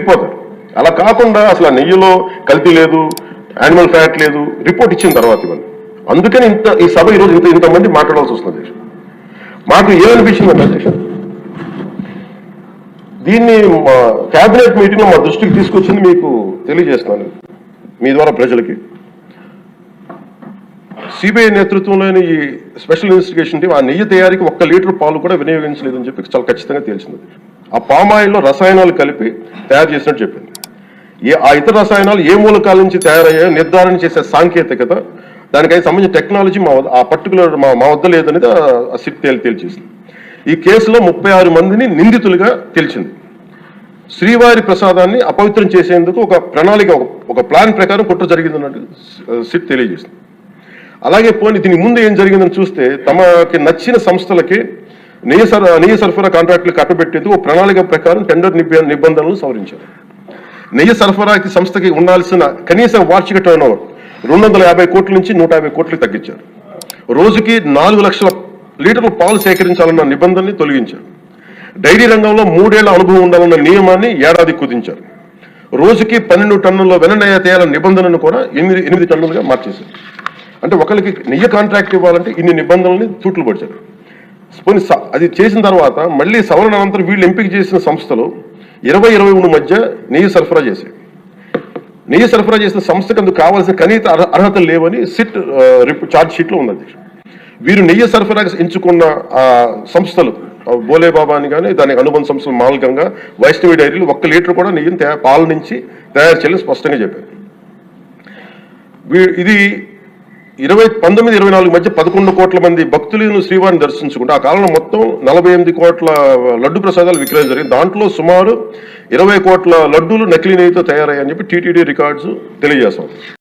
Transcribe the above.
ఇరికిపోతారు. అలా కాకుండా అసలు ఆ నెయ్యిలో కల్తీ లేదు, యానిమల్ ఫ్యాట్ లేదు, రిపోర్ట్ ఇచ్చిన తర్వాత ఇవన్నీ. అందుకని ఈ సభ ఈరోజు ఇంతమంది మాట్లాడాల్సి వస్తుంది. మాకు ఏమనిపించిందంటే అధ్యక్ష, దీన్ని క్యాబినెట్ మీటింగ్లో మా దృష్టికి తీసుకొచ్చింది మీకు తెలియజేస్తున్నాను మీ ద్వారా ప్రజలకి. సిబిఐ నేతృత్వంలోని ఈ స్పెషల్ ఇన్వెస్టిగేషన్ టీం ఆ నెయ్యి తయారీకి 1 లీటర్ పాలు కూడా వినియోగించలేదని చెప్పి చాలా ఖచ్చితంగా తేల్చింది. ఆ పామాయిల్లో రసాయనాలు కలిపి తయారు చేసినట్టు చెప్పింది. ఆ ఇతర రసాయనాలు ఏ మూలకాల నుంచి తయారయ్యాయో నిర్ధారణ చేసే సాంకేతికత, దానికై సంబంధించిన టెక్నాలజీ ఆ పర్టికులర్ మా వద్ద లేదనేది ఆ సిట్ తేల్చేసింది. ఈ కేసులో 36 మందిని నిందితులుగా తేల్చింది. శ్రీవారి ప్రసాదాన్ని అపవిత్రం చేసేందుకు ఒక ప్రణాళిక, ఒక ప్లాన్ ప్రకారం కుట్ర జరిగిందన్నట్టు సిట్ తెలియజేసింది. అలాగే పోనీ దీని ముందు ఏం జరిగిందని చూస్తే, తమకి నచ్చిన సంస్థలకి నెయ్యి సరఫరా కాంట్రాక్టులు కట్టబెట్టేందుకు ఒక ప్రణాళిక ప్రకారం టెండర్ నిబంధనలు సవరించారు. నెయ్యి సరఫరాకి సంస్థకి ఉండాల్సిన కనీస వార్షిక టర్నోవర్ 250 కోట్ల నుంచి 150 కోట్లకు తగ్గించారు. రోజుకి 4 లక్షల లీటర్ల పాలు సేకరించాలన్న నిబంధనని తొలగించారు. డైరీ రంగంలో 3 ఏళ్ల అనుభవం ఉండాలన్న నియమాన్ని ఏడాది కుదించారు. రోజుకి 12 టన్నుల వెన్న తేయాలన్న నిబంధనను కూడా 8 టన్నులుగా మార్చేశారు. అంటే ఒకరికి నెయ్యి కాంట్రాక్ట్ ఇవ్వాలంటే ఇన్ని నిబంధనల్ని తూట్లు పడిచారు. అది చేసిన తర్వాత మళ్ళీ సవరణ అనంతరం వీళ్ళు ఎంపిక చేసిన సంస్థలు 20-23 మధ్య నెయ్యి సరఫరా చేశాయి. నెయ్యి సరఫరా చేసిన సంస్థకు అందుకు కావాల్సిన కనీస అర్హతలు లేవని సిట్ ఛార్జ్ షీట్లో ఉన్నది. వీరు నెయ్యి సరఫరా ఎంచుకున్న సంస్థలు బోలేబాబా అని కానీ దానికి అనుబంధ సంస్థలు మాల్గంగా, వైష్ణవి డైరీలు 1 లీటర్ కూడా నెయ్యిని పాల నుంచి తయారు చేయాలని స్పష్టంగా చెప్పారు. ఇది 19-24 మధ్య 11 కోట్ల మంది భక్తులను శ్రీవారిని దర్శించుకుంటే ఆ కాలంలో మొత్తం 48 కోట్ల లడ్డు ప్రసాదాలు విక్రయం జరిగింది. దాంట్లో సుమారు 20 కోట్ల లడ్డూలు నకిలీ నెయ్యితో తయారయ్యాయని చెప్పి టీటీడీ రికార్డ్స్ తెలియజేస్తాం.